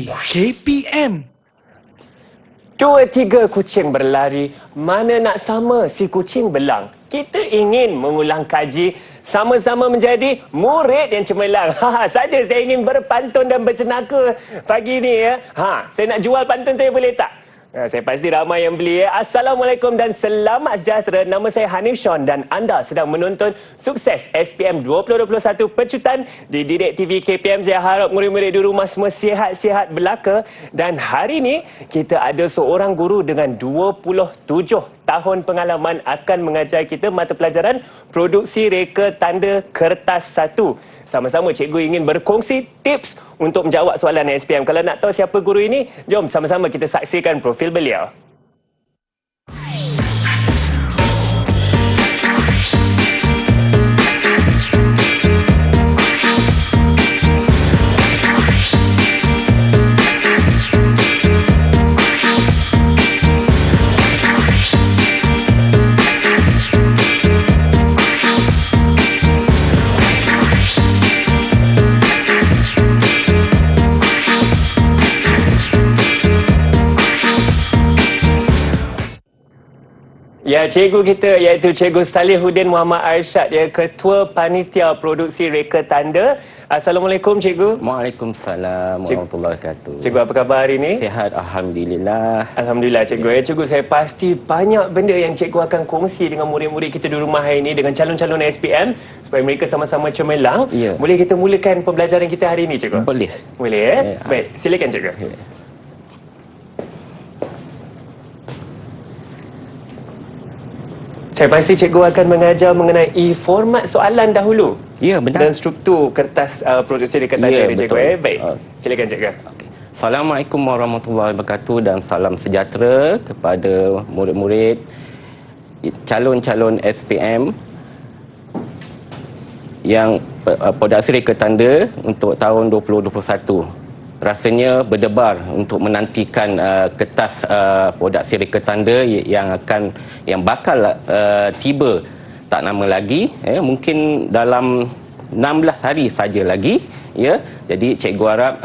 KPM. Dua tiga kucing berlari, mana nak sama si kucing belang. Kita ingin mengulang kaji, sama-sama menjadi murid yang cemerlang. Saja saya ingin berpantun dan bercenaka pagi ni ya. Saya nak jual pantun saya boleh tak? Saya pasti ramai yang beli ya. Assalamualaikum dan selamat sejahtera. Nama saya Hanif Sean dan anda sedang menonton Sukses SPM 2021 Pecutan di Direct TV KPM. Saya harap murid-murid di rumah semua sihat-sihat belaka. Dan hari ini kita ada seorang guru dengan 27 tahun pengalaman akan mengajar kita mata pelajaran Produksi Reka Tanda Kertas 1. Sama-sama cikgu ingin berkongsi tips untuk menjawab soalan SPM. Kalau nak tahu siapa guru ini, jom sama-sama kita saksikan profil beliau. Ya, cikgu kita iaitu Cikgu Salihuddin Muhammad Arsyad, ya, Ketua Panitia Produksi Reka Tanda. Assalamualaikum cikgu. Waalaikumsalam warahmatullahi wabarakatuh. Cikgu, apa khabar hari ini? Sihat, alhamdulillah. Alhamdulillah cikgu. Ya, cikgu, saya pasti banyak benda yang cikgu akan kongsi dengan murid-murid kita di rumah hari ini, dengan calon-calon SPM supaya mereka sama-sama cemerlang. Ya. Boleh kita mulakan pembelajaran kita hari ini cikgu? Boleh. Boleh ya? Baik, silakan cikgu. Ya. Saya pasti cikgu akan mengajar mengenai format soalan dahulu. Ya, benar. Dan struktur kertas produksi Reka Tanda ni cikgu. Baik, silakan cikgu. Assalamualaikum warahmatullahi wabarakatuh dan salam sejahtera kepada murid-murid calon-calon SPM yang Produksi Reka Tanda untuk tahun 2021. Rasanya berdebar untuk menantikan kertas Produksi Reka Tanda yang bakal tiba tak lama lagi, mungkin dalam 16 hari saja lagi, ya. Jadi cikgu harap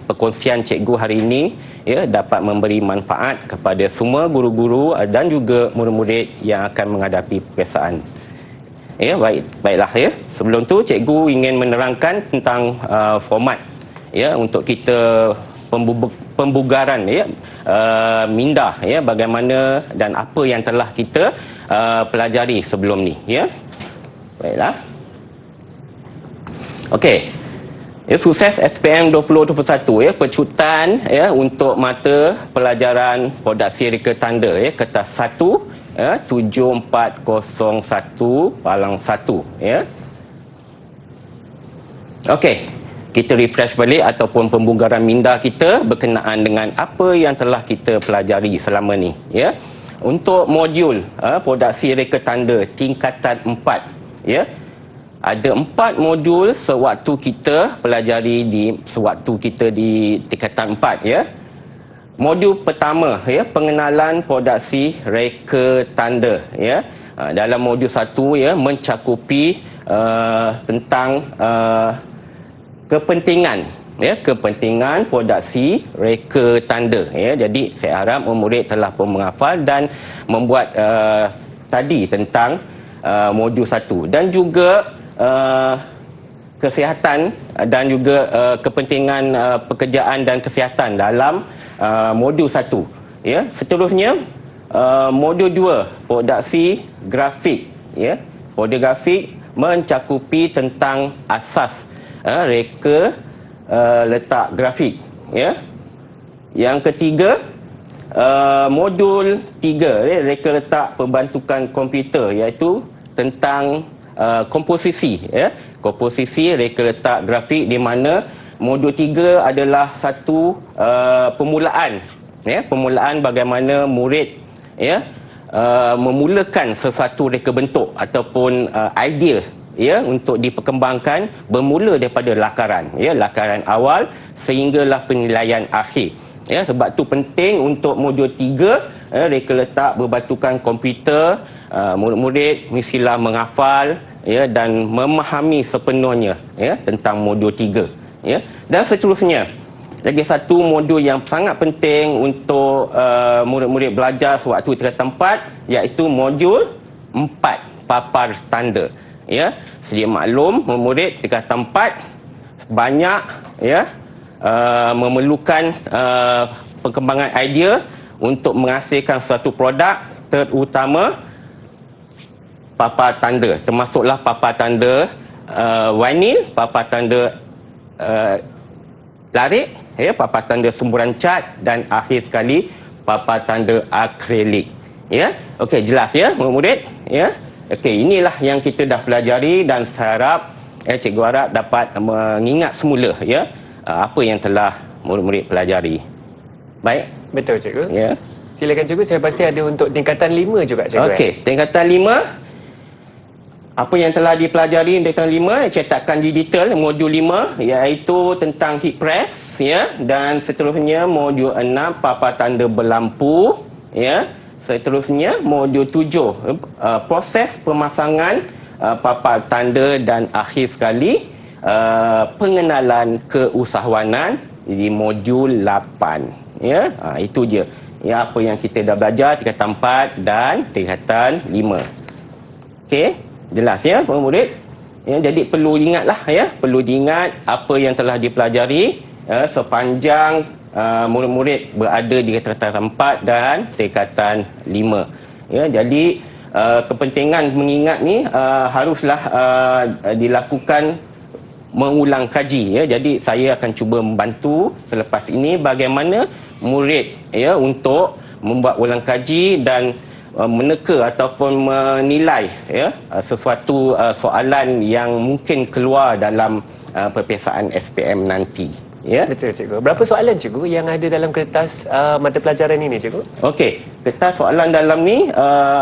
perkongsian cikgu hari ini dapat memberi manfaat kepada semua guru-guru dan juga murid-murid yang akan menghadapi peperiksaan. Ya, baiklah ya. Sebelum tu cikgu ingin menerangkan tentang format untuk kita pembugaran minda, bagaimana dan apa yang telah kita pelajari sebelum ni, ya. Baiklah. Okey. Sukses SPM 2021 pecutan untuk mata pelajaran Produksi Reka Tanda kertas 1 7401 palang 1 ya. Okey. Kita refresh balik ataupun pembugaran minda kita berkenaan dengan apa yang telah kita pelajari selama ni, ya. Untuk modul Produksi Reka Tanda tingkatan 4, ya. Ada 4 modul sewaktu kita pelajari di tingkatan 4, ya. Modul pertama, pengenalan produksi reka tanda, ya. Dalam modul 1 mencakupi tentang kepentingan produksi reka tanda, ya. Jadi saya harap murid telah pun menghafal dan membuat study tentang modul 1 dan juga kesihatan dan juga kepentingan pekerjaan dan kesihatan dalam modul 1, ya. Seterusnya modul 2 produksi grafik, ya. Produksi grafik mencakupi tentang asas reka letak grafik, ya. Yang ketiga modul 3 reka letak pembantukan komputer, iaitu tentang komposisi, ya. Komposisi reka letak grafik, di mana modul 3 adalah satu permulaan, ya. Permulaan bagaimana murid memulakan sesuatu reka bentuk ataupun idea, ya, untuk diperkembangkan bermula daripada lakaran, ya, lakaran awal sehinggalah penilaian akhir, ya. Sebab tu penting untuk modul 3 reka letak berbatukan komputer, murid-murid mestilah menghafal, ya, dan memahami sepenuhnya, ya, tentang modul 3, ya. Dan seterusnya lagi satu modul yang sangat penting untuk murid-murid belajar sewaktu tingkatan 4, iaitu modul 4, papar tanda. Ya, sedia maklum murid tingkatan 4 banyak memerlukan perkembangan idea untuk menghasilkan suatu produk, terutama papar tanda, termasuklah papar tanda vinyl, papar tanda larik, papar tanda semburan cat, dan akhir sekali papar tanda akrilik. Ya, okey, jelas ya murid-murid? Ya, okey, inilah yang kita dah pelajari, dan saya harap cikgu harap dapat mengingat semula apa yang telah murid-murid pelajari. Baik. Betul cikgu. Ya. Silakan cikgu, saya pasti ada untuk tingkatan 5 juga cikgu. Okey, tingkatan 5. Apa yang telah dipelajari tingkatan 5, cetakan digital modul 5, iaitu tentang heat press, dan seterusnya modul 6, papar tanda berlampu, seterusnya modul 7, proses pemasangan papar tanda, dan akhir sekali pengenalan keusahawanan di modul 8. Itu je apa yang kita dah belajar tingkatan 4 dan tingkatan 5. Okey, jelas ya murid? Jadi perlu diingatlah perlu diingat apa yang telah dipelajari sepanjang murid-murid berada di tingkatan 4 dan tingkatan 5. Jadi kepentingan mengingat ni haruslah dilakukan mengulang kaji. Jadi saya akan cuba membantu selepas ini bagaimana murid untuk membuat ulang kaji dan meneka ataupun menilai sesuatu soalan yang mungkin keluar dalam peperiksaan SPM nanti. Betul cikgu. Berapa soalan cikgu yang ada dalam kertas mata pelajaran ini cikgu? Okey, kertas soalan dalam ni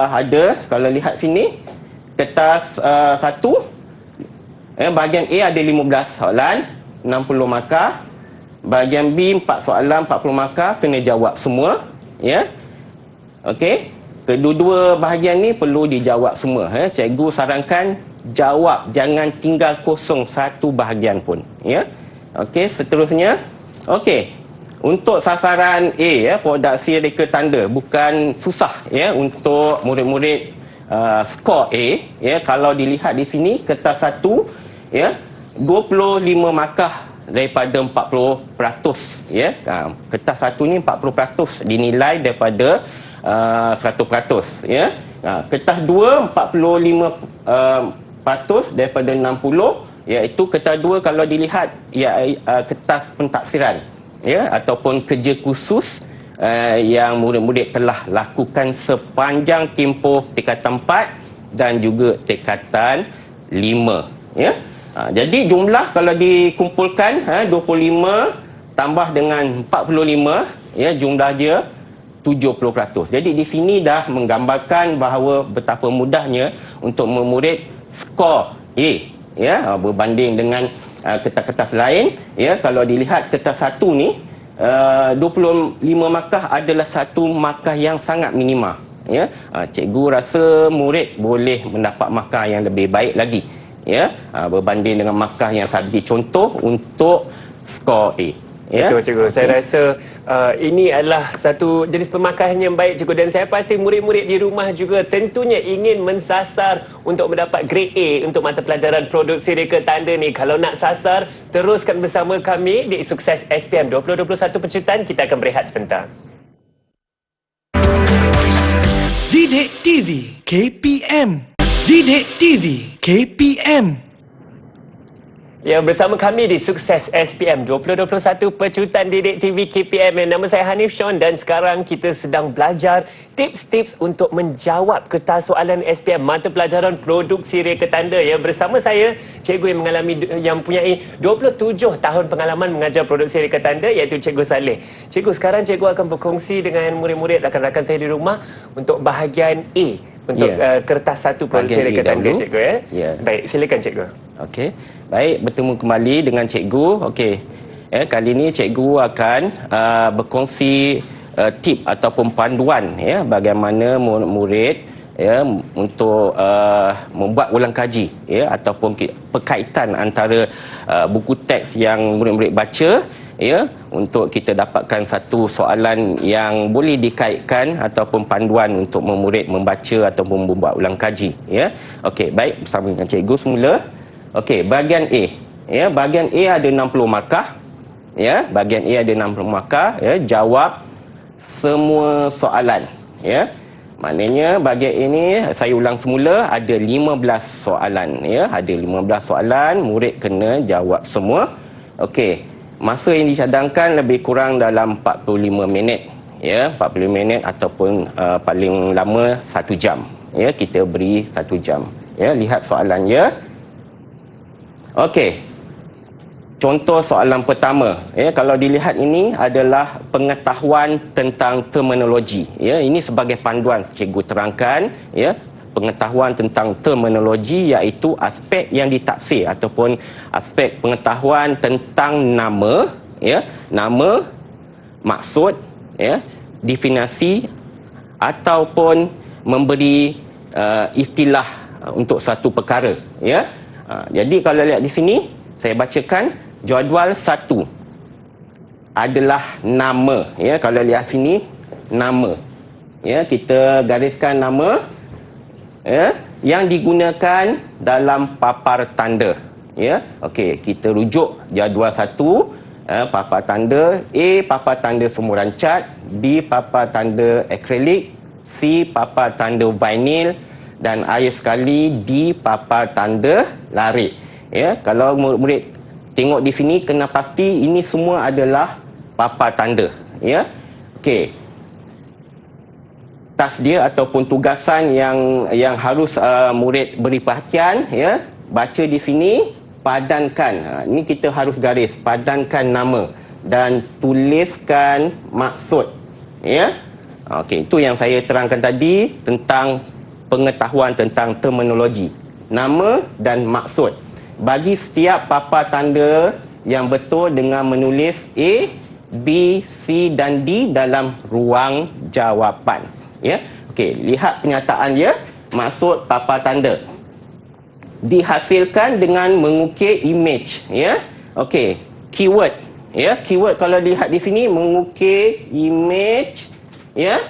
ada, kalau lihat sini, kertas 1, bahagian A ada 15 soalan, 60 markah. Bahagian B 4 soalan, 40 markah, kena jawab semua. Okey. Kedua-dua bahagian ni perlu dijawab semua. Cikgu sarankan jawab, jangan tinggal kosong satu bahagian pun. Okey, seterusnya. Okey. Untuk sasaran A, produksi reka tanda, bukan susah untuk murid-murid skor A. Kalau dilihat di sini, kertas 1, 25 markah daripada 40%. Kertas 1 ni 40% dinilai daripada 100%. Kertas 2 45% daripada 60, iaitu kertas 2 kalau dilihat kertas pentaksiran ataupun kerja khusus yang murid-murid telah lakukan sepanjang tempoh tingkatan 4 dan juga tingkatan 5. Jadi jumlah kalau dikumpulkan 25 tambah dengan 45, jumlah dia 70%. Jadi di sini dah menggambarkan bahawa betapa mudahnya untuk memurid skor A berbanding dengan kertas-kertas lain. Kalau dilihat kertas 1 ni 25 markah adalah satu markah yang sangat minima. Cikgu rasa murid boleh mendapat markah yang lebih baik lagi berbanding dengan markah yang saya beri contoh untuk skor A. Betul cikgu. Saya rasa ini adalah satu jenis pemarkahan yang baik cikgu, dan saya pasti murid-murid di rumah juga tentunya ingin mensasar untuk mendapat grade A untuk mata pelajaran produksi reka tanda ni. Kalau nak sasar, teruskan bersama kami di Sukses SPM 2021 Penceritaan. Kita akan berehat sebentar. Didik TV KPM. Didik TV KPM. Ya, bersama kami di Sukses SPM 2021 Pecutan Didik TV KPM. Nama saya Hanif Sean, dan sekarang kita sedang belajar tips-tips untuk menjawab kertas soalan SPM mata pelajaran produksi reka tanda. Ya, bersama saya cikgu yang mempunyai 27 tahun pengalaman mengajar produksi reka tanda, iaitu Cikgu Saleh. Cikgu, sekarang cikgu akan berkongsi dengan murid-murid rakan-rakan saya di rumah untuk bahagian A untuk kertas 1 produksi reka tanda cikgu Baik, silakan cikgu. Okey. Baik, bertemu kembali dengan cikgu. Okey. Kali ini cikgu akan berkongsi tip ataupun panduan bagaimana murid untuk membuat ulang kaji ataupun perkaitan antara buku teks yang murid-murid baca ya, untuk kita dapatkan satu soalan yang boleh dikaitkan ataupun panduan untuk memurid membaca ataupun membuat ulang kaji, ya. Okey, baik, bersama dengan cikgu semula. Okey, bahagian A, ya, bahagian A ada 60 markah, ya, bahagian A ada 60 markah, ya, jawab semua soalan, ya. Maknanya bahagian ini saya ulang semula, ada 15 soalan, ya, ada 15 soalan, murid kena jawab semua. Okey, masa yang dicadangkan lebih kurang dalam 45 minit, ya, 45 minit ataupun paling lama 1 jam, ya, kita beri 1 jam, ya. Lihat soalannya. Okey, contoh soalan pertama, ya, kalau dilihat ini adalah pengetahuan tentang terminologi, ya. Ini sebagai panduan cikgu terangkan, ya, pengetahuan tentang terminologi iaitu aspek yang ditafsir ataupun aspek pengetahuan tentang nama, ya, nama, maksud, ya, definisi ataupun memberi istilah untuk satu perkara, ya. Jadi kalau lihat di sini saya bacakan. Jadual 1 adalah nama, ya. Kalau lihat sini, nama, ya, kita gariskan nama, ya, yang digunakan dalam papar tanda, ya. Okey, kita rujuk jadual 1, papar tanda A, papar tanda semua cat, B, papar tanda akrilik, C, papar tanda vinil, dan akhir sekali D, papar tanda larik, ya. Kalau murid tengok di sini, kena pasti ini semua adalah papar tanda, ya. Okey, tas dia ataupun tugasan yang harus murid beri perhatian, ya. Baca di sini, padankan, ini kita harus garis, padankan nama dan tuliskan maksud, ya. Okey, itu yang saya terangkan tadi tentang pengetahuan tentang terminologi, nama dan maksud. Bagi setiap papar tanda yang betul dengan menulis A, B, C dan D dalam ruang jawapan, ya. Okey, lihat pernyataan dia. Maksud papar tanda dihasilkan dengan mengukir image, ya. Okey, keyword, ya. Keyword kalau lihat di sini, mengukir image, ya,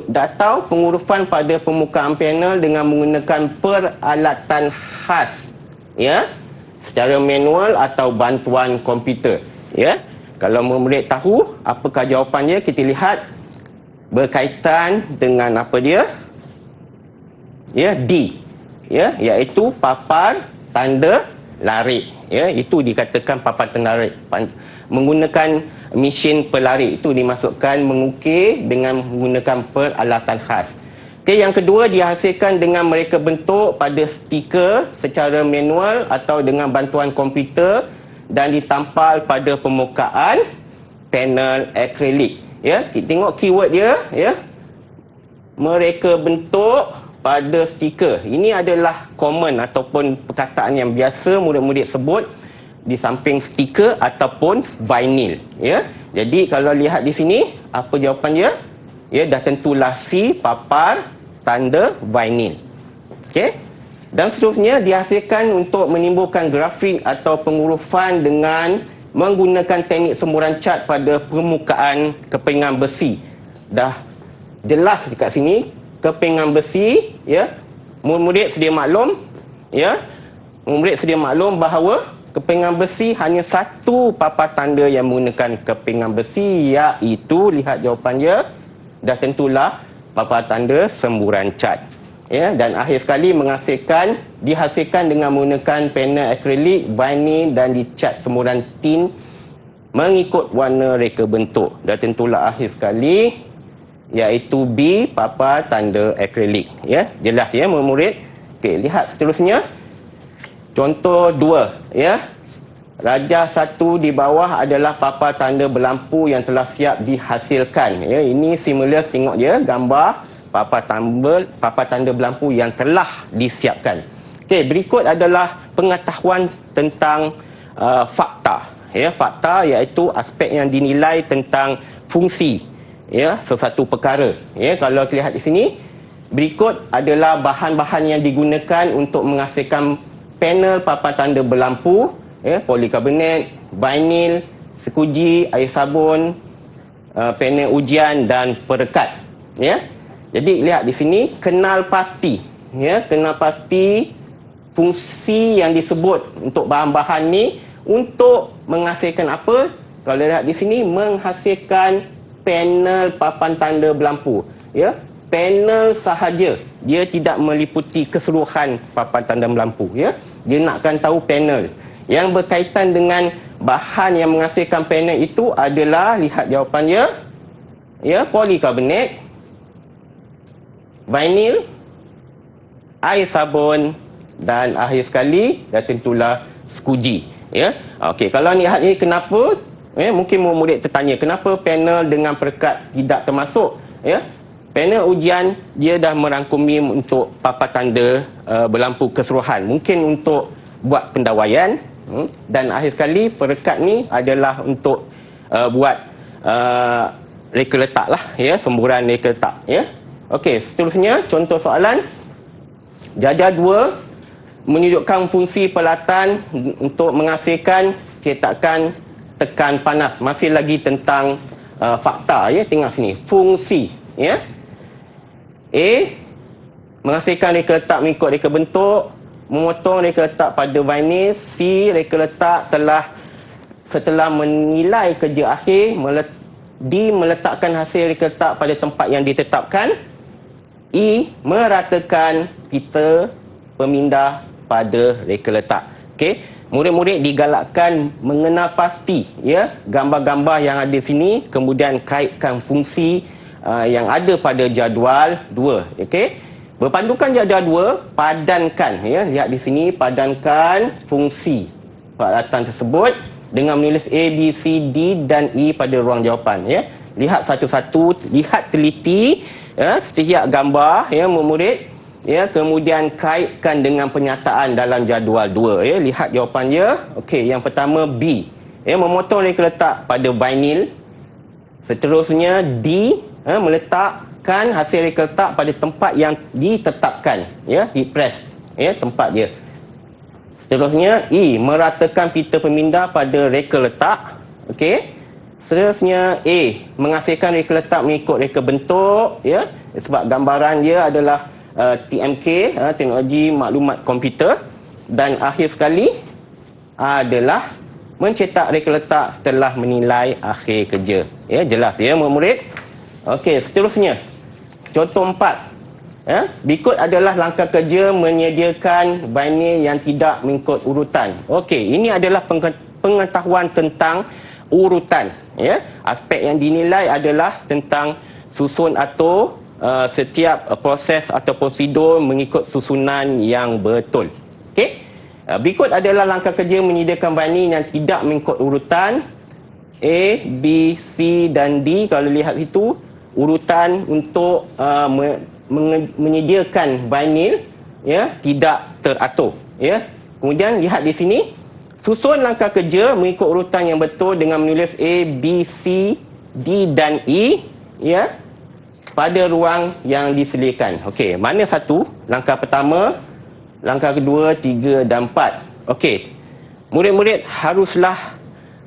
atau pengurufan pada permukaan panel dengan menggunakan peralatan khas, ya, secara manual atau bantuan komputer, ya. Kalau murid tahu apakah jawapannya, kita lihat berkaitan dengan apa dia, ya, D, ya, iaitu papar tanda larik, ya. Itu dikatakan papar tanda larik menggunakan mesin pelarik, itu dimasukkan mengukir dengan menggunakan peralatan khas. Okay, yang kedua dihasilkan dengan mereka bentuk pada stiker secara manual atau dengan bantuan komputer dan ditampal pada permukaan panel akrilik, ya. Kita tengok keyword dia, ya, mereka bentuk pada stiker. Ini adalah common ataupun perkataan yang biasa murid-murid sebut di samping stiker ataupun vinyl, ya. Jadi kalau lihat di sini, apa jawapan dia? Ya, dah tentulah C, papar tanda vinyl. Okey. Dan seterusnya dihasilkan untuk menimbulkan grafik atau pengurufan dengan menggunakan teknik semburan cat pada permukaan kepingan besi. Dah jelas dekat sini, kepingan besi, ya. Murid sedia maklum, ya. Murid sedia maklum bahawa kepingan besi hanya satu papar tanda yang menggunakan kepingan besi, iaitu, lihat jawapan dia, dah tentulah papar tanda semburan cat, ya. Dan akhir sekali dihasilkan dengan menggunakan panel akrilik, vinyl dan dicat semburan tin mengikut warna reka bentuk. Dah tentulah akhir sekali, iaitu B, papar tanda akrilik, ya. Jelas, ya, murid. Okey, lihat seterusnya. Contoh 2, ya. Rajah 1 di bawah adalah papar tanda berlampu yang telah siap dihasilkan, ya. Ini similar, tengok je gambar papar tanda berlampu yang telah disiapkan. Okey, berikut adalah pengetahuan tentang fakta, ya. Fakta iaitu aspek yang dinilai tentang fungsi, ya, sesuatu perkara, ya. Kalau lihat di sini, berikut adalah bahan-bahan yang digunakan untuk menghasilkan panel papar tanda berlampu, ya, polikarbonat, vinyl, skuji, air sabun, panel ujian dan perekat. Ya. Jadi lihat di sini, kenal pasti. Ya, kenal pasti fungsi yang disebut untuk bahan-bahan ni untuk menghasilkan apa? Kalau lihat di sini, menghasilkan panel papan tanda berlampu. Ya, panel sahaja. Dia tidak meliputi keseluruhan papan tanda berlampu. Ya, dia nakkan tahu panel. Yang berkaitan dengan bahan yang menghasilkan panel itu adalah, lihat jawapannya, ya, polikarbonat, vinyl, air sabun dan akhir sekali dan tentulah skuji. Ya, okey. Kalau lihat ni kenapa? Mungkin murid tertanya kenapa panel dengan perekat tidak termasuk. Ya, panel ujian dia dah merangkumi untuk papan tanda berlampu keseluruhan. Mungkin untuk buat pendawaian, dan akhir sekali perekat ni adalah untuk buat reka letak lah, ya, semburan reka letak. Ya. Okey, seterusnya contoh soalan. Jadual 2 menunjukkan fungsi peralatan untuk menghasilkan cetakan tekan panas. Masih lagi tentang fakta, ya, tengok sini. Fungsi, ya. A, menghasilkan reka letak mengikut reka bentuk, memotong reka letak pada vinyl. C, reka letak setelah menilai kerja akhir. D, meletakkan hasil reka letak pada tempat yang ditetapkan. E, meratakan pita pemindah pada reka letak. Okey, murid-murid digalakkan mengenal pasti, ya, gambar-gambar yang ada sini, kemudian kaitkan fungsi yang ada pada jadual 2. Okey, berpandukan jadual 2, padankan, ya, lihat di sini, padankan fungsi peralatan tersebut dengan menulis A, B, C, D dan E pada ruang jawapan. Ya, lihat satu-satu, lihat teliti, ya, setiap gambar, ya, murid, ya, kemudian kaitkan dengan penyataan dalam jadual 2. Ya, lihat jawapannya. Okey, yang pertama B, ya, memotong reka letak pada vinyl. Seterusnya D, meletakkan hasil reka letak pada tempat yang ditetapkan, ya, heat press, ya, tempat dia. Seterusnya E, meratakan pita pemindah pada reka letak. Okey. Seterusnya A, menghasilkan reka letak mengikut reka bentuk, ya, sebab gambaran dia adalah TMK, teknologi maklumat komputer. Dan akhir sekali adalah mencetak reka letak setelah menilai akhir kerja. Ya, jelas, ya, murid. Okey, seterusnya contoh 4. Ya, berikut adalah langkah kerja menyediakan vinyl yang tidak mengikut urutan. Okey, ini adalah pengetahuan tentang urutan. Ya, aspek yang dinilai adalah tentang susun atau setiap proses atau prosedur mengikut susunan yang betul. Okey, berikut adalah langkah kerja menyediakan vinyl yang tidak mengikut urutan. A, B, C dan D. Kalau lihat itu urutan untuk menyediakan vinyl, ya, tidak teratur. Ya, kemudian lihat di sini, susun langkah kerja mengikut urutan yang betul dengan menulis A, B, C, D dan E, ya, pada ruang yang disediakan. Okey, mana satu? Langkah pertama, langkah kedua, 3 dan 4. Okey, murid-murid haruslah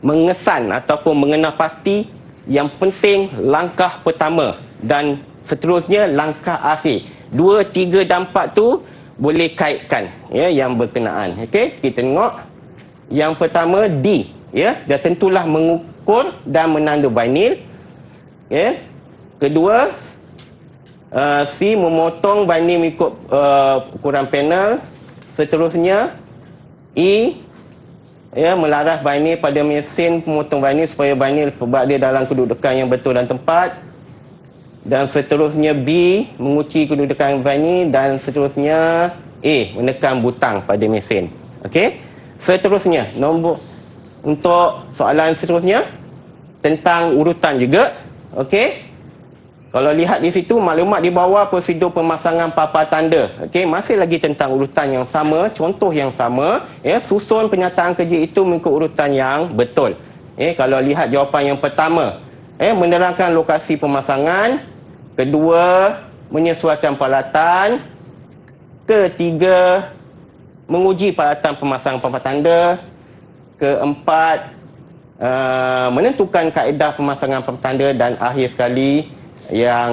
mengesan ataupun mengenal pasti yang penting langkah pertama dan seterusnya langkah akhir. 2, 3 dan 4 tu boleh kaitkan, ya, yang berkenaan. Okey, kita tengok. Yang pertama D, ya, dia tentulah mengukur dan menanda vinyl. Ya. Kedua C, memotong vinyl mengikut ukuran panel. Seterusnya E, ya, melaras vinyl pada mesin pemotong vinyl supaya vinyl berada dalam kedudukan yang betul dan tepat. Dan seterusnya B, mengunci kedudukan vinyl. Dan seterusnya A, menekan butang pada mesin. Okey. Seterusnya, nombor untuk soalan seterusnya tentang urutan juga. Okey. Kalau lihat di situ, maklumat di bawah prosedur pemasangan papan tanda. Okey, masih lagi tentang urutan yang sama, contoh yang sama, ya, susun penyataan kerja itu mengikut urutan yang betul. Kalau lihat jawapan yang pertama, menerangkan lokasi pemasangan. Kedua, menyesuaikan peralatan. Ketiga, menguji peralatan pemasangan papan tanda. Keempat, menentukan kaedah pemasangan papan tanda, dan akhir sekali yang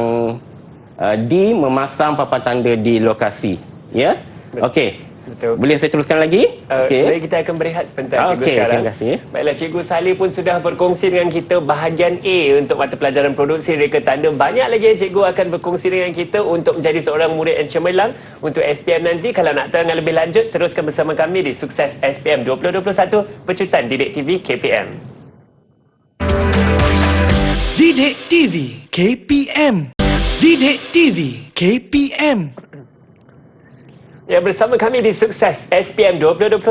D, memasang papan tanda di lokasi. Ya. Okey. Betul. Boleh saya teruskan lagi? Sebenarnya kita akan berehat sebentar, cikgu, sekarang. Terima kasih. Baiklah, Cikgu Saleh pun sudah berkongsi dengan kita bahagian A untuk mata pelajaran produksi reka tanda. Banyak lagi yang cikgu akan berkongsi dengan kita untuk menjadi seorang murid yang cemerlang untuk SPM nanti. Kalau nak tahu yang lebih lanjut, teruskan bersama kami di Sukses SPM 2021 Pecutan Didik TV KPM. Didik TV KPM. Didik TV KPM. Ya, bersama kami di Sukses SPM 2021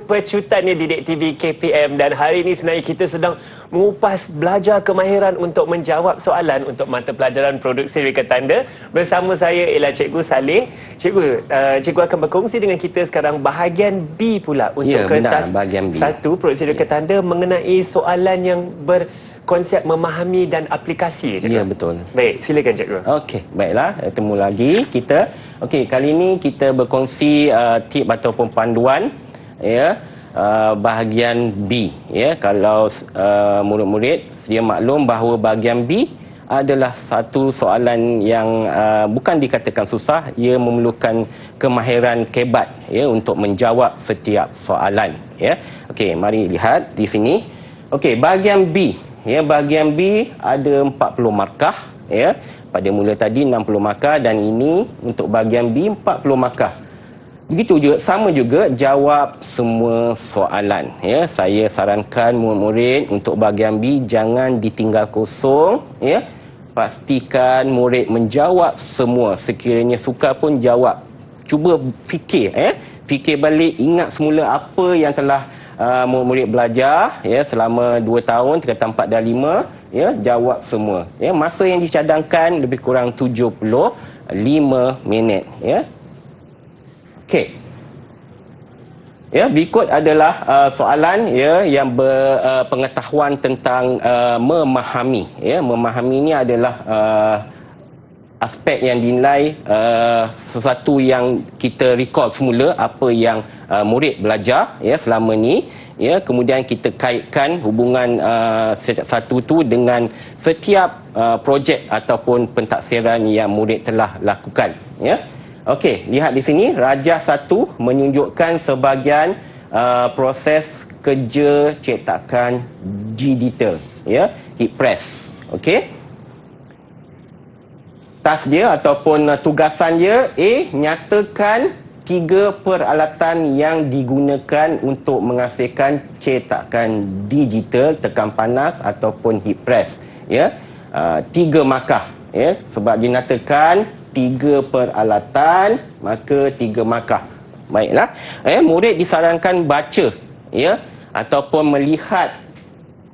Pecutannya Didik TV KPM, dan hari ini sebenarnya kita sedang mengupas belajar kemahiran untuk menjawab soalan untuk mata pelajaran produksi reka tanda. Bersama saya ialah Cikgu Saleh. Cikgu akan berkongsi dengan kita sekarang bahagian B pula untuk kertas bahagian B. 1 produksi reka tanda mengenai soalan yang berkonsep memahami dan aplikasi. Ya, betul. Baik, silakan Cikgu. Okey, baiklah, ketemu lagi kita. Okey, kali ini kita berkongsi tip ataupun panduan ya, bahagian B ya. Kalau murid-murid sedia maklum bahawa bahagian B adalah satu soalan yang bukan dikatakan susah, ia memerlukan kemahiran kebat ya untuk menjawab setiap soalan ya. Okey, mari lihat di sini. Okey, bahagian B ya, bahagian B ada 40 markah ya. Pada mula tadi 60 markah, dan ini untuk bahagian B 40 markah. Begitu juga, sama juga jawab semua soalan ya. Saya sarankan murid-murid untuk bahagian B jangan ditinggal kosong ya. Pastikan murid menjawab semua, sekiranya sukar pun jawab. Cuba fikir fikir balik, ingat semula apa yang telah murid-murid belajar ya selama 2 tahun, tingkatan 4 dan 5 ya, jawab semua ya. Masa yang dicadangkan lebih kurang 75 minit ya. Okey. Ya, berikut adalah soalan ya yang berpengetahuan tentang memahami ya. Memahami ini adalah aspek yang dinilai sesuatu yang kita recall semula apa yang murid belajar ya selama ni ya. Kemudian kita kaitkan hubungan satu tu dengan setiap projek ataupun pentaksiran yang murid telah lakukan ya. Okey, lihat di sini rajah 1 menunjukkan sebahagian proses kerja cetakan digital ya, heat press. Okey, task dia ataupun tugasan dia A, nyatakan 3 peralatan yang digunakan untuk menghasilkan cetakan digital tekan panas ataupun heat press ya. 3 markah ya, sebab dinyatakan 3 peralatan maka 3 markah. Baiklah, murid disarankan baca ya ataupun melihat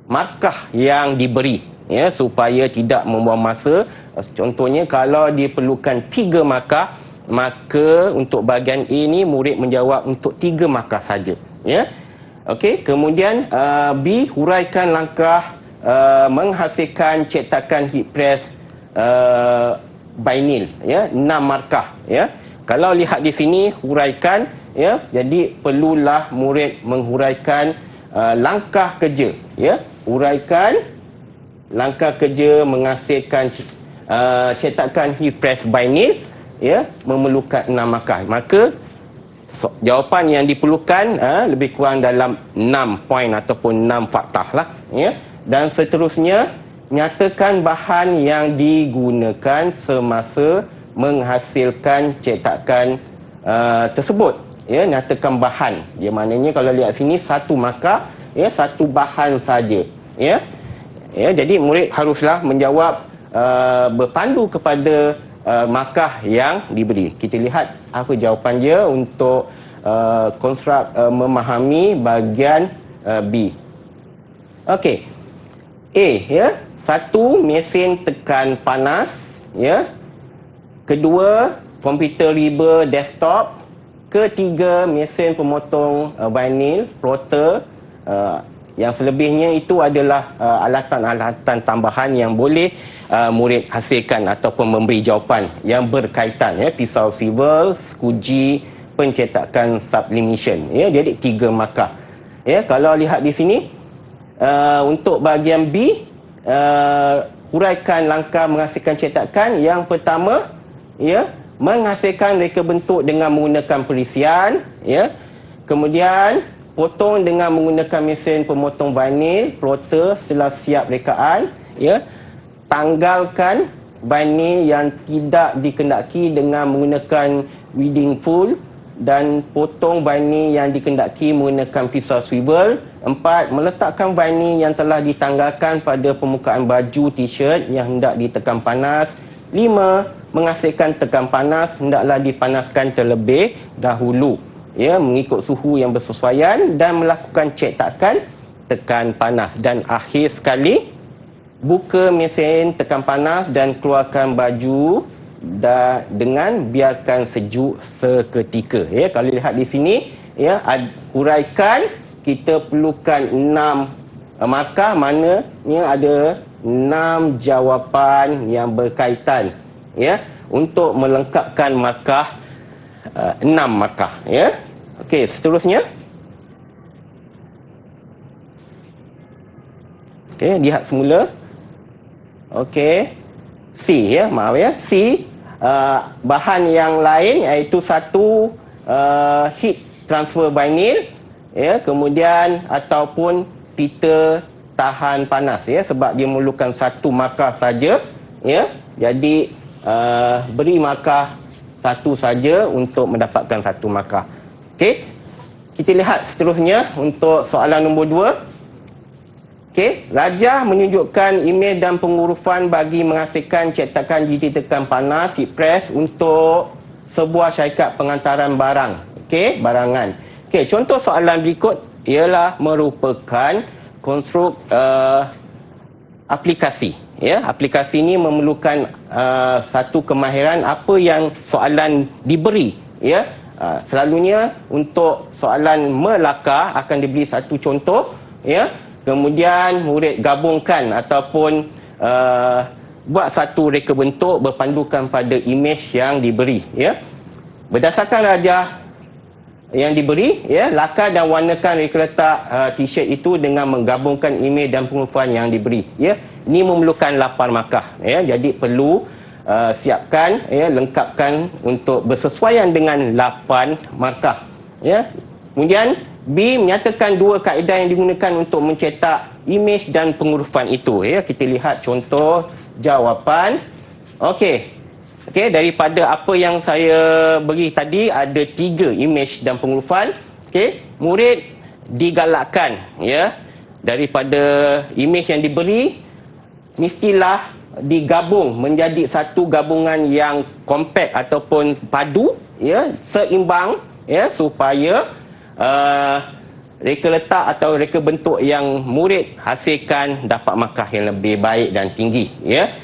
markah yang diberi ya supaya tidak membuang masa. Contohnya kalau diperlukan 3 markah, maka untuk bahagian A ni murid menjawab untuk 3 markah saja ya. Okey, kemudian B, huraikan langkah menghasilkan cetakan heat press vinyl ya, 6 markah ya. Kalau lihat di sini huraikan ya, jadi perlulah murid menghuraikan langkah kerja ya. Huraikan langkah kerja menghasilkan cetakan heat press vinyl ya, memerlukan 6 markah. Maka jawapan yang diperlukan lebih kurang dalam 6 poin ataupun 6 faktah lah ya. Dan seterusnya, nyatakan bahan yang digunakan semasa menghasilkan cetakan tersebut ya. Nyatakan bahan dia, maknanya kalau lihat sini 1 markah ya, 1 bahan saja ya. Ya, jadi murid haruslah menjawab berpandu kepada markah yang diberi. Kita lihat apa jawapan dia untuk konstruk memahami bahagian B. Okey, A ya, 1 mesin tekan panas ya. 2 komputer riba desktop. 3 mesin pemotong vinyl plotter. Yang selebihnya itu adalah alatan-alatan tambahan yang boleh murid hasilkan ataupun memberi jawapan yang berkaitan ya. Pisau swivel, skuji, pencetakan sublimation ya. Jadi 3 markah ya. Kalau lihat di sini untuk bahagian B, huraikan langkah menghasilkan cetakan. Yang pertama, ya, menghasilkan reka bentuk dengan menggunakan perisian, ya. Kemudian potong dengan menggunakan mesin pemotong vinyl plotter setelah siap rekaan, ya. Tanggalkan vinyl yang tidak dikendaki dengan menggunakan weeding tool dan potong vinyl yang dikendaki menggunakan pisau swivel. 4. Meletakkan vinyl yang telah ditanggalkan pada permukaan baju t-shirt yang hendak ditekan panas. 5. Menghasilkan tekan panas hendaklah dipanaskan terlebih dahulu, ya, mengikut suhu yang bersesuaian dan melakukan cetakan tekan panas. Dan akhir sekali, buka mesin tekan panas dan keluarkan baju dengan biarkan sejuk seketika. Ya, kalau lihat di sini, ya, huraikan, kita perlukan 6 markah, maknanya ada 6 jawapan yang berkaitan, ya, untuk melengkapkan markah 6 markah, ya. Okey, seterusnya. Okey, lihat semula. Okey. C, ya, maaf, ya. C, bahan yang lain iaitu satu heat transfer vinyl, ya, kemudian ataupun pita tahan panas, ya, sebab dia memerlukan satu markah saja, ya. Jadi beri markah satu saja untuk mendapatkan satu markah. Okey. Kita lihat seterusnya untuk soalan nombor 2. Okey, Rajah menunjukkan imej dan pengurufan bagi menghasilkan cetakan GT tekan panas heat press untuk sebuah syarikat pengantaran barang. Okey, barangan. Okey, contoh soalan berikut ialah merupakan konstruk aplikasi. Ya, aplikasi ini memerlukan satu kemahiran apa yang soalan diberi. Ya, selalunya untuk soalan melakar akan diberi satu contoh. Ya, kemudian murid gabungkan ataupun buat satu reka bentuk berpandukan pada imej yang diberi. Ya, berdasarkan rajah yang diberi, ya, lakar dan warnakan reka letak t-shirt itu dengan menggabungkan imej dan pengurufan yang diberi. Ya, ini memerlukan 8 markah. Ya, jadi perlu siapkan, ya, lengkapkan untuk bersesuaian dengan 8 markah. Ya, kemudian B, menyatakan 2 kaedah yang digunakan untuk mencetak imej dan pengurufan itu. Ya, kita lihat contoh jawapan. Okey. Okey, daripada apa yang saya beri tadi, ada 3 imej dan pengurufan. Okey, murid digalakkan, ya, daripada imej yang diberi mestilah digabung menjadi satu gabungan yang kompak ataupun padu, ya, seimbang, ya, supaya reka letak atau reka bentuk yang murid hasilkan dapat markah yang lebih baik dan tinggi. Ya,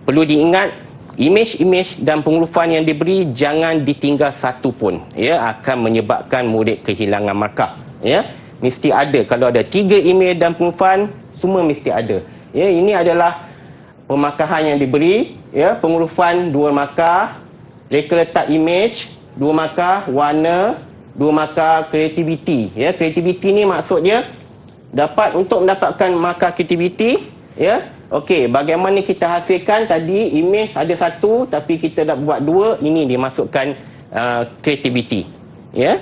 perlu diingat, imej-imej dan pengurufan yang diberi jangan ditinggal satu pun. Ya, akan menyebabkan murid kehilangan markah. Ya, mesti ada. Kalau ada 3 imej dan pengurufan, semua mesti ada. Ya, ini adalah pemarkahan yang diberi. Ya, pengurufan 2 markah, reka letak imej 2 markah, warna 2 markah, kreativiti. Ya, kreativiti ni maksudnya dapat untuk mendapatkan markah kreativiti. Ya, okey, bagaimana kita hasilkan tadi imej ada 1 tapi kita dah buat 2, ini dimasukkan kreativiti. Ya.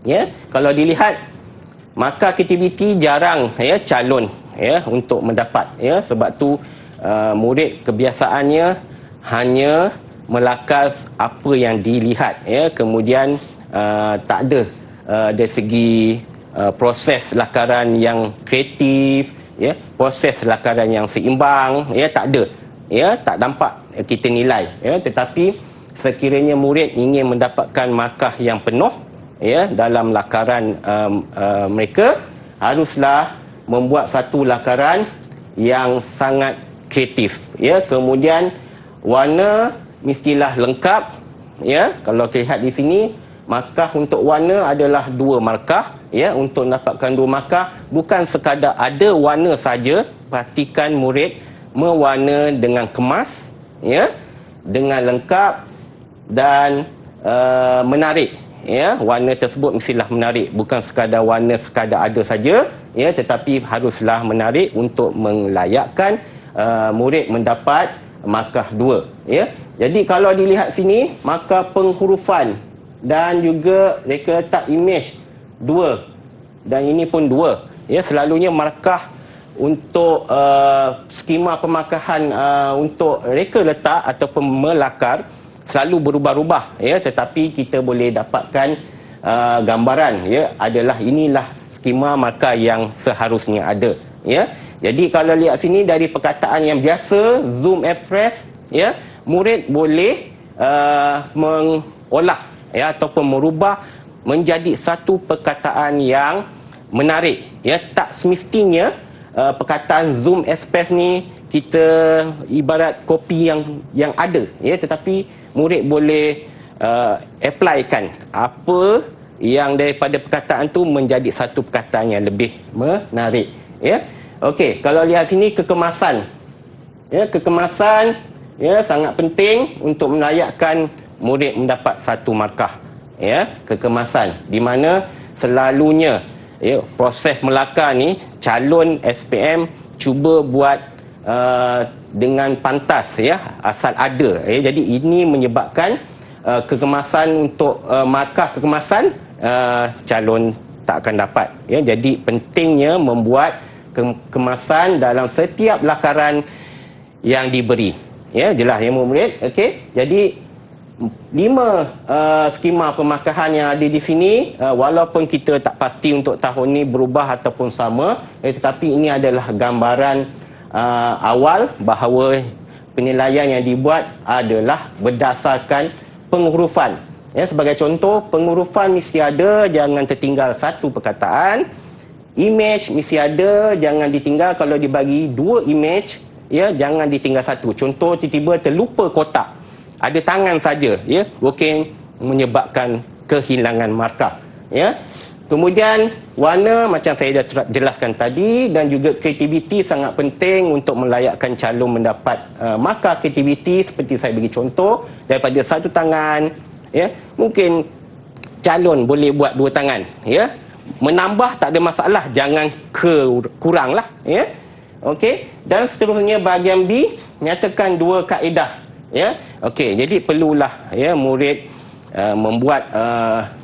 Ya, kalau dilihat markah kreativiti jarang, ya, calon, ya, untuk mendapat, ya, sebab tu murid kebiasaannya hanya melakar apa yang dilihat, ya, kemudian tak ada dari segi proses lakaran yang kreatif, ya, proses lakaran yang seimbang, ya, tak ada, ya, tak nampak kita nilai, ya. Tetapi sekiranya murid ingin mendapatkan markah yang penuh, ya, dalam lakaran mereka, haruslah membuat satu lakaran yang sangat kreatif, ya. Kemudian warna mestilah lengkap, ya. Kalau kita lihat di sini, markah untuk warna adalah 2 markah, ya. Untuk mendapatkan 2 markah, bukan sekadar ada warna saja, pastikan murid mewarna dengan kemas, ya, dengan lengkap dan menarik, ya, warna tersebut mestilah menarik, bukan sekadar warna sekadar ada saja, ya, tetapi haruslah menarik untuk melayakkan murid mendapat markah 2, ya. Jadi kalau dilihat sini, markah penghurufan dan juga reka letak imej 2 dan ini pun 2, ya. Selalunya markah untuk skema pemarkahan untuk reka letak ataupun melakar selalu berubah-ubah, ya, tetapi kita boleh dapatkan gambaran, ya, inilah skema markah yang seharusnya ada, ya. Jadi kalau lihat sini dari perkataan yang biasa Zoom Express, ya, murid boleh mengolah, ya, ataupun merubah menjadi satu perkataan yang menarik, ya. Tak semestinya perkataan Zoom Express ni kita ibarat kopi yang ada, ya, tetapi murid boleh applykan apa yang daripada perkataan tu menjadi satu perkataan yang lebih menarik, ya. Okey, kalau lihat sini kekemasan, ya, kekemasan, ya, sangat penting untuk melayakkan murid mendapat satu markah, ya. Kekemasan di mana selalunya, ya, proses melakar ni calon SPM cuba buat dengan pantas, ya, asal ada, ya. Jadi ini menyebabkan kekemasan untuk markah kekemasan calon tak akan dapat, ya. Jadi pentingnya membuat kemasan dalam setiap lakaran yang diberi, ya. Jelas, ya, murid. Okey, jadi 5 skema pemarkahan yang ada di sini, walaupun kita tak pasti untuk tahun ni berubah ataupun sama, tetapi ini adalah gambaran awal bahawa penilaian yang dibuat adalah berdasarkan penghurufan, ya. Sebagai contoh, penghurufan mesti ada, jangan tertinggal satu perkataan. Imej mesti ada, jangan ditinggal. Kalau dibagi 2 imej, ya, jangan ditinggal satu. Contoh, tiba-tiba terlupa kotak, ada tangan saja, ya, mungkin menyebabkan kehilangan markah, ya. Kemudian warna macam saya dah jelaskan tadi, dan juga kreativiti sangat penting untuk melayakkan calon mendapat markah kreativiti. Seperti saya bagi contoh daripada satu tangan, ya, mungkin calon boleh buat 2 tangan, ya. Menambah tak ada masalah, jangan kuranglah, ya. Okey, dan seterusnya bahagian B, nyatakan 2 kaedah, ya. Okey, jadi perlulah, ya, murid membuat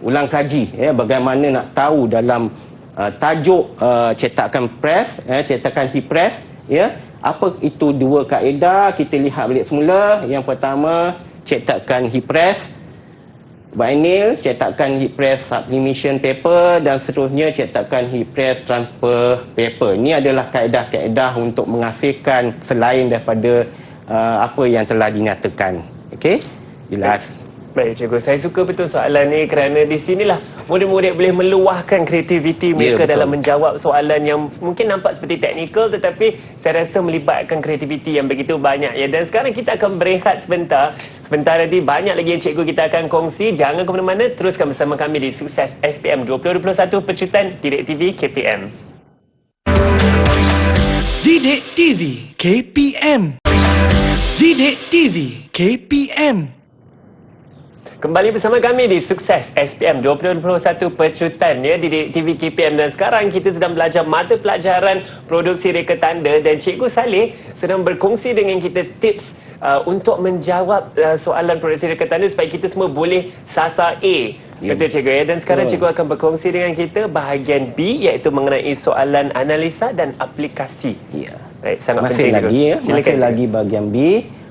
ulang kaji, ya, bagaimana nak tahu dalam tajuk cetakan press, cetakan HIPRES, ya, apa itu 2 kaedah. Kita lihat balik semula. Yang pertama, cetakan HIPRES vinyl, cetakan HIPRES sublimation paper, dan seterusnya cetakan HIPRES transfer paper. Ini adalah kaedah-kaedah untuk menghasilkan selain daripada apa yang telah dinyatakan. Okey, jelas. Baik, cikgu. Saya suka betul soalan ni kerana di sinilah murid-murid boleh meluahkan kreativiti mereka, ya, dalam menjawab soalan yang mungkin nampak seperti teknikal, tetapi saya rasa melibatkan kreativiti yang begitu banyak, ya. Dan sekarang kita akan berehat sebentar. Sebentar lagi banyak lagi yang cikgu kita akan kongsi. Jangan ke mana-mana, teruskan bersama kami di Sukses SPM 2021 Pecutan Didik TV KPM. Didik TV KPM. Didik TV KPM. Kembali bersama kami di Sukses SPM 2021 Pecutan, ya, di TV KPM. Dan sekarang kita sedang belajar mata pelajaran produksi reka tanda, dan Cikgu Saleh sedang berkongsi dengan kita tips untuk menjawab soalan produksi reka tanda supaya kita semua boleh sasar A. Ya. Betul, Cikgu, ya? Dan sekarang Cikgu akan berkongsi dengan kita bahagian B, iaitu mengenai soalan analisa dan aplikasi. Ya. Baik, sangat masih penting, lagi, ya. Silakan, masih Cikgu. lagi bahagian B.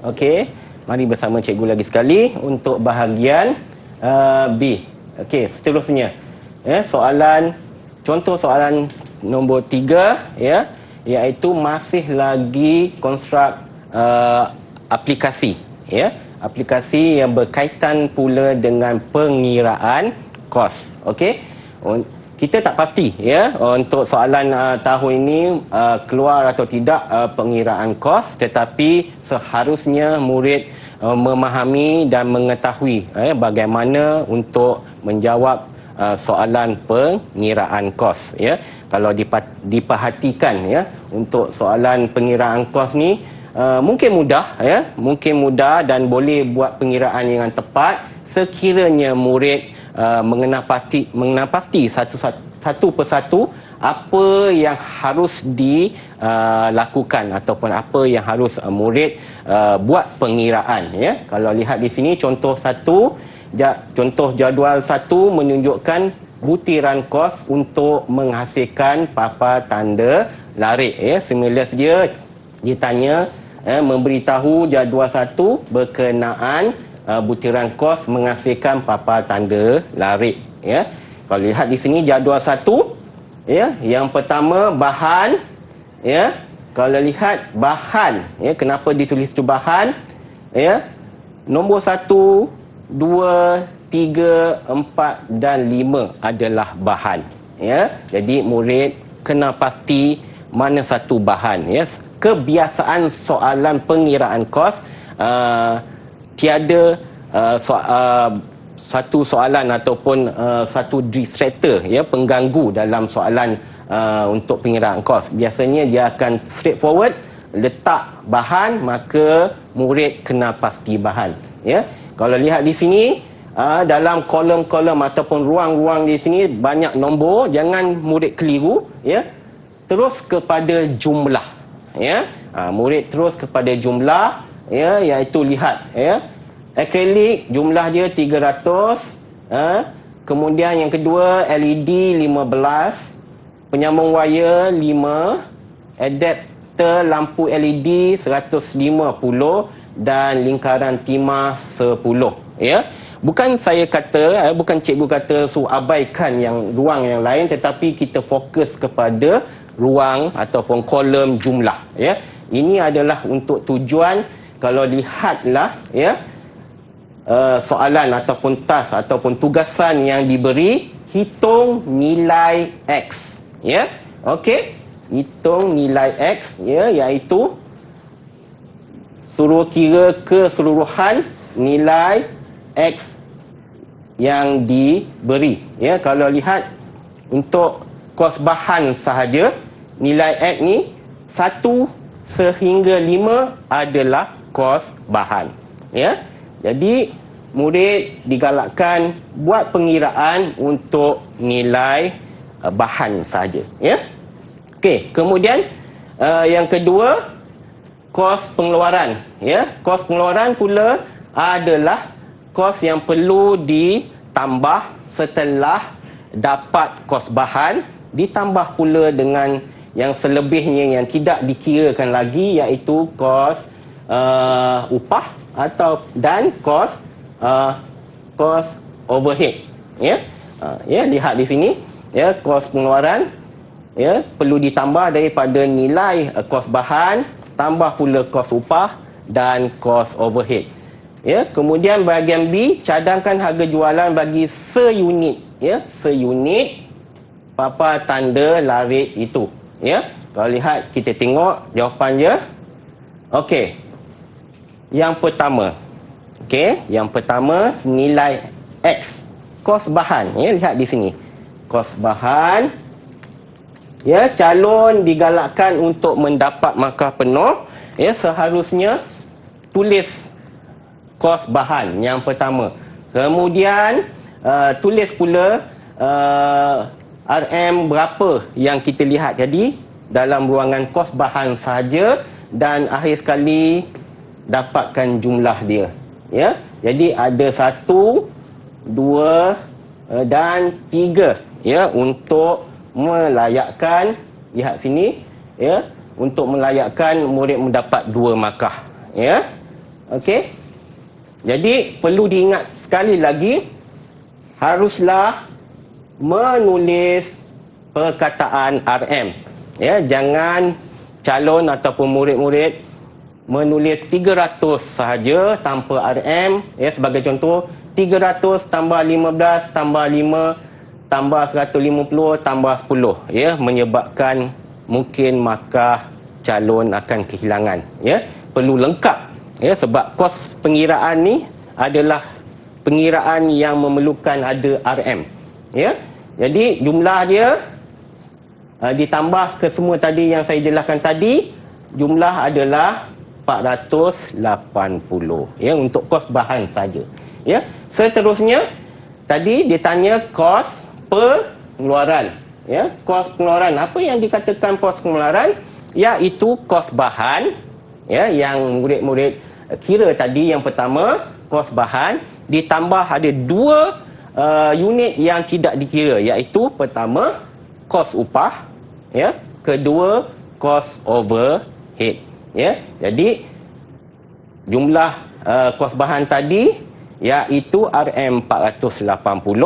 Okey. Mari bersama cikgu lagi sekali untuk bahagian B. Okey, seterusnya, ya, contoh soalan nombor 3, ya, iaitu masih lagi konstruk aplikasi, ya. Aplikasi yang berkaitan pula dengan pengiraan kos. Okey. Kita tak pasti, ya, untuk soalan tahun ini keluar atau tidak pengiraan kos, tetapi seharusnya murid memahami dan mengetahui bagaimana untuk menjawab soalan pengiraan kos, ya. Kalau diperhatikan, ya, untuk soalan pengiraan kos ni mungkin mudah, ya, mungkin mudah dan boleh buat pengiraan yang tepat sekiranya murid mengenal pasti satu persatu apa yang harus dilakukan ataupun apa yang harus murid buat pengiraan, ya. Kalau lihat di sini contoh jadual 1 menunjukkan butiran kos untuk menghasilkan papan tanda larik, ya. Semula dia ditanya memberitahu jadual 1 berkenaan butiran kos menghasilkan papan tanda larik, ya. Kalau lihat di sini jadual 1, ya, yang pertama bahan, ya. Kalau lihat bahan, ya, kenapa ditulis tu bahan, ya. Nombor 1, 2, 3, 4 dan 5 adalah bahan, ya. Jadi murid kena pasti mana satu bahan, ya. Kebiasaan soalan pengiraan kos, tiada satu soalan ataupun satu distractor, ya, pengganggu dalam soalan untuk pengiraan kos. Biasanya dia akan straightforward, letak bahan, maka murid kena pasti bahan, ya. Kalau lihat di sini dalam kolom-kolom ataupun ruang-ruang di sini banyak nombor, jangan murid keliru, ya. Terus kepada jumlah, ya. Murid terus kepada jumlah, ya, iaitu lihat, ya. Akrilik jumlah dia 300, kemudian yang kedua LED 15, penyambung wire 5, adapter lampu LED 150 dan lingkaran timah 10, ya. Bukan saya kata, bukan cikgu kata abaikan yang ruang yang lain, tetapi kita fokus kepada ruang ataupun kolom jumlah, ya. Ini adalah untuk tujuan, kalau lihatlah, ya, soalan ataupun task ataupun tugasan yang diberi, hitung nilai X, ya. Okey, hitung nilai X, ya, iaitu suruh kira keseluruhan nilai X yang diberi, ya. Kalau lihat untuk kos bahan sahaja, nilai X ni 1 sehingga 5 adalah kos bahan, ya. Jadi murid digalakkan buat pengiraan untuk nilai bahan saja, ya. Okey, kemudian yang kedua, kos pengeluaran, ya. Kos pengeluaran pula adalah kos yang perlu ditambah setelah dapat kos bahan, ditambah pula dengan yang selebihnya yang tidak dikirakan lagi, iaitu kos upah dan kos overhead, ya. Ya, lihat di sini, ya, kos pengeluaran, ya, perlu ditambah daripada nilai kos bahan, tambah pula kos upah dan kos overhead, ya. Kemudian bahagian B, cadangkan harga jualan bagi seunit, ya, seunit papan tanda larik itu, ya. Kalau lihat, kita tengok jawapan dia. Okey, yang pertama, yang pertama nilai X, kos bahan, ya. Lihat di sini, kos bahan, ya. Calon digalakkan untuk mendapat markah penuh, ya, seharusnya tulis kos bahan yang pertama. Kemudian tulis pula RM berapa yang kita lihat jadi dalam ruangan kos bahan sahaja, dan akhir sekali dapatkan jumlah dia, ya. Jadi ada 1, 2 dan 3, ya, untuk melayakkan, lihat sini, ya, untuk melayakkan murid mendapat 2 markah, ya. Okey. Jadi perlu diingat sekali lagi, haruslah menulis perkataan RM, ya. Jangan calon ataupun murid-murid menulis 300 sahaja tanpa RM, ya. Sebagai contoh, 300 tambah 15 tambah 5 tambah 150 tambah 10, ya, menyebabkan mungkin markah calon akan kehilangan, ya. Perlu lengkap, ya, sebab kos pengiraan ni adalah pengiraan yang memerlukan ada RM, ya. Jadi jumlah dia ditambah ke semua tadi yang saya jelaskan tadi, jumlah adalah 480, ya, untuk kos bahan saja, ya. Seterusnya, tadi dia tanya kos pengeluaran. Ya, kos pengeluaran. Apa yang dikatakan kos pengeluaran? Iaitu kos bahan, ya, yang murid-murid kira tadi. Yang pertama, kos bahan, ditambah ada dua unit yang tidak dikira, iaitu pertama kos upah, ya, kedua kos overhead, ya. Jadi jumlah kos bahan tadi iaitu RM480,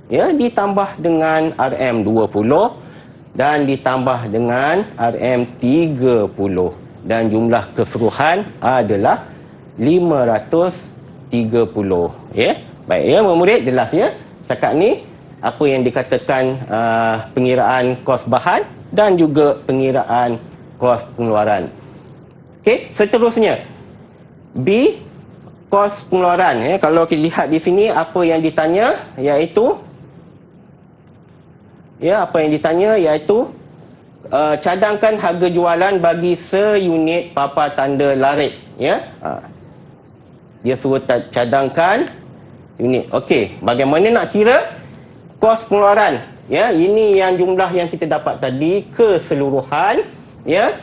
ya, ditambah dengan RM20 dan ditambah dengan RM30, dan jumlah keseluruhan adalah 530, ya. Baik, ya, murid jelas, ya. Setakat ni apa yang dikatakan pengiraan kos bahan dan juga pengiraan kos pengeluaran. Okey, seterusnya B, kos pengeluaran, ya. Kalau kita lihat di sini apa yang ditanya iaitu cadangkan harga jualan bagi seunit papan tanda larit, ya. Dia suruh cadangkan unit. Okey, bagaimana nak kira kos pengeluaran, ya? Ini yang jumlah yang kita dapat tadi keseluruhan, ya,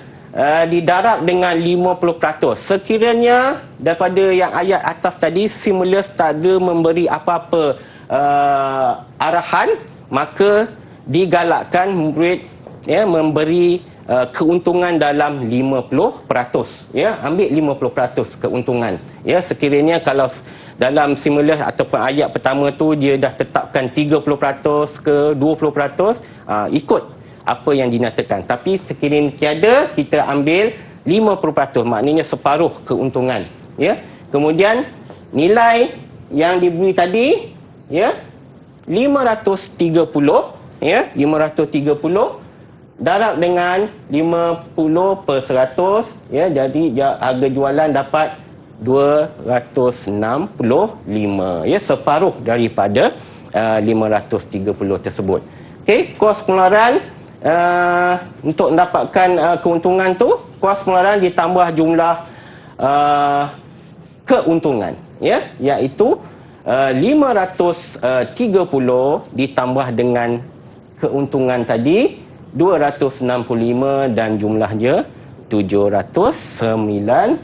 didarab dengan 50%. Sekiranya daripada yang ayat atas tadi stimulus tak ada memberi apa-apa arahan, maka digalakkan murid, ya, memberi keuntungan dalam 50%, ya. Ambil 50% keuntungan, ya. Sekiranya kalau dalam stimulus ataupun ayat pertama tu dia dah tetapkan 30% ke 20%, ikut apa yang dinyatakan. Tapi sekiranya tiada, kita ambil 50%, maknanya separuh keuntungan, ya. Kemudian nilai yang diberi tadi, ya, 530, ya, 530 darab dengan 50%, ya. Jadi harga jualan dapat 265, ya, separuh daripada 530 tersebut. Okey, kos pengeluaran, untuk mendapatkan keuntungan tu, kos pengeluaran ditambah jumlah keuntungan, ya, iaitu 530 ditambah dengan keuntungan tadi 265 dan jumlahnya 795,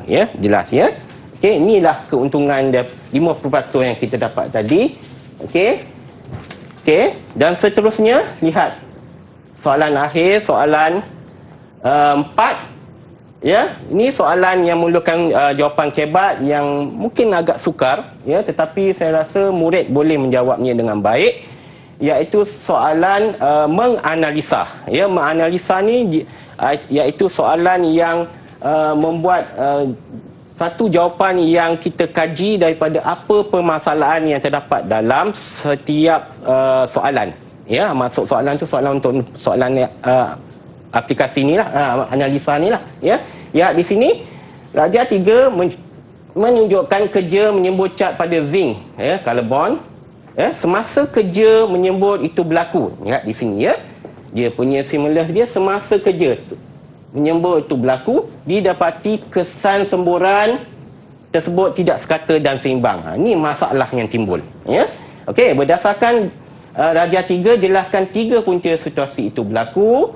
ya. Jelas, ya. Okey, inilah keuntungan dia 50% yang kita dapat tadi. Okey. Dan seterusnya lihat soalan akhir, soalan 4, ya. Ini soalan yang memerlukan jawapan kebat yang mungkin agak sukar, ya, tetapi saya rasa murid boleh menjawabnya dengan baik, iaitu soalan menganalisa, ya. Menganalisa ni iaitu soalan yang membuat satu jawapan yang kita kaji daripada apa permasalahan yang terdapat dalam setiap soalan, ya. Maksud soalan tu soalan untuk soalan aplikasi ni lah, analisa ni lah, ya. Di sini Raja 3 menunjukkan kerja menyembur cat pada zinc, ya, karbon, ya. Semasa kerja menyembur itu berlaku, lihat di sini, ya. Dia punya stimulus dia semasa kerja menyembur itu berlaku, didapati kesan semburan tersebut tidak sekata dan seimbang. Ini masalah yang timbul, ya. Okey, berdasarkan Raja 3, jelaskan 3 punca situasi itu berlaku.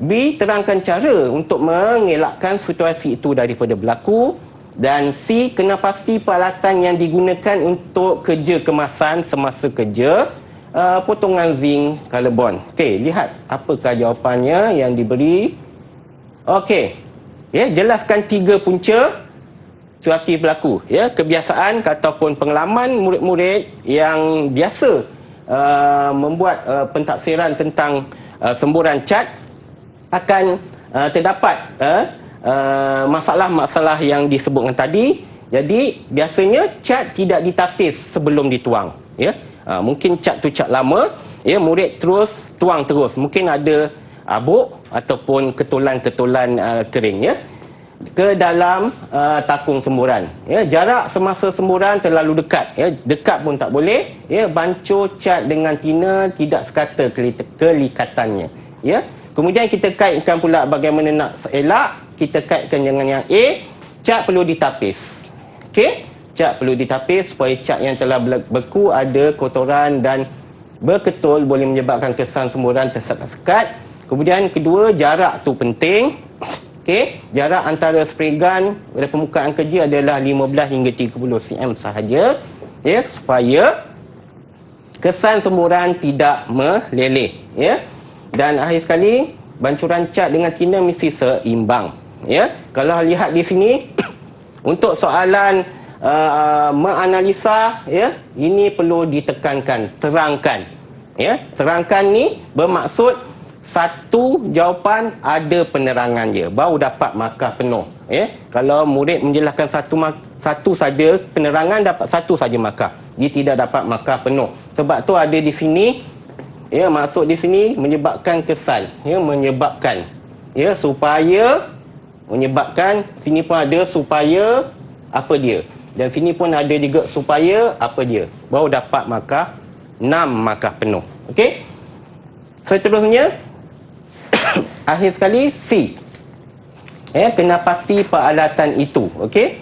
B, terangkan cara untuk mengelakkan situasi itu daripada berlaku. Dan C, kena pasti peralatan yang digunakan untuk kerja kemasan semasa kerja potongan zinc karbon. Okey, lihat apakah jawapannya yang diberi. Okey, ya, jelaskan 3 punca situasi berlaku, ya. Kebiasaan ataupun pengalaman murid-murid yang biasa membuat pentafsiran tentang semburan cat akan terdapat masalah-masalah yang disebutkan tadi. Jadi biasanya cat tidak ditapis sebelum dituang, ya. Mungkin cat tu cat lama, ya, murid terus tuang terus, mungkin ada abuk ataupun ketulan-ketulan kering, ya, ke dalam takung semburan, ya. Jarak semasa semburan terlalu dekat, ya. Dekat pun tak boleh, ya. Bancuh cat dengan tina tidak sekata kelikatannya, ya. Kemudian kita kaitkan pula bagaimana nak elak. Kita kaitkan dengan yang A, cat perlu ditapis. Okey, cat perlu ditapis supaya cat yang telah beku ada kotoran dan berketul, boleh menyebabkan kesan semburan tersekat-sekat. Kemudian kedua, jarak tu penting. Okey, jarak antara spray gun pada permukaan kerja adalah 15 hingga 30 cm sahaja, ya, supaya kesan semburan tidak meleleh, ya. Dan akhir sekali, bancuran cat dengan thinner mesti seimbang, ya. Kalau lihat di sini untuk soalan menganalisa, ya, ini perlu ditekankan, terangkan, ya. Terangkan ni bermaksud satu jawapan ada penerangan dia, baru dapat markah penuh, ya. Kalau murid menjelaskan satu saja penerangan, dapat satu saja markah, dia tidak dapat markah penuh. Sebab tu ada di sini, ya, maksud di sini menyebabkan kesan, ya, menyebabkan, ya, supaya, menyebabkan, sini pun ada supaya apa dia, dan sini pun ada juga supaya apa dia, baru dapat markah 6 markah penuh. Okey, seterusnya akhir sekali C, kena pasti peralatan itu. Okey,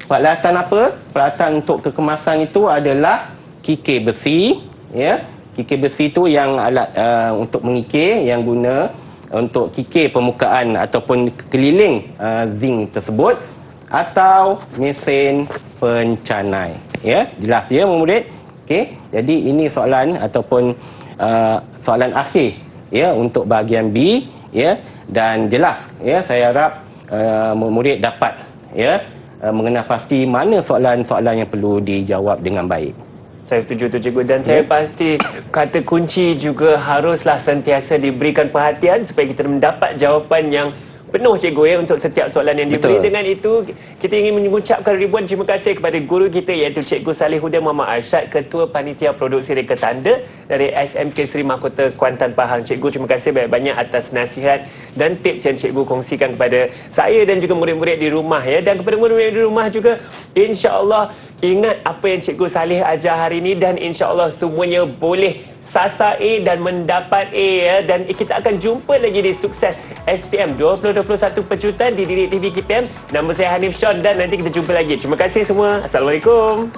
peralatan apa? Peralatan untuk kekemasan itu adalah kikir besi, ya. Kikir besi tu yang alat untuk mengikir, yang guna untuk kikir permukaan ataupun keliling zinc tersebut, atau mesin pencanai, ya. Jelas, ya, murid? Okey, jadi ini soalan ataupun soalan akhir, ya, untuk bahagian B, ya, dan jelas, ya. Saya harap murid dapat, ya, mengenal pasti mana soalan-soalan yang perlu dijawab dengan baik. Saya setuju tu cikgu, dan saya pasti kata kunci juga haruslah sentiasa diberikan perhatian supaya kita mendapat jawapan yang penuh cikgu, ya, untuk setiap soalan yang diberi. Dengan itu kita ingin mengucapkan ribuan terima kasih kepada guru kita iaitu Cikgu Salihuddin Muhammad Arsyad, Ketua Panitia Produksi Reka Tanda dari SMK Seri Mahkota Kuantan Pahang. Cikgu, terima kasih banyak-banyak atas nasihat dan tips yang cikgu kongsikan kepada saya dan juga murid-murid di rumah, ya. Dan kepada murid-murid di rumah juga, insya-Allah ingat apa yang Cikgu Salih ajar hari ini, dan insya-Allah semuanya boleh sasar A dan mendapat A, ya. Dan kita akan jumpa lagi di Sukses SPM 2021 Pecutan di Didik TV KPM. Nama saya Hanif Sean dan nanti kita jumpa lagi. Terima kasih semua. Assalamualaikum.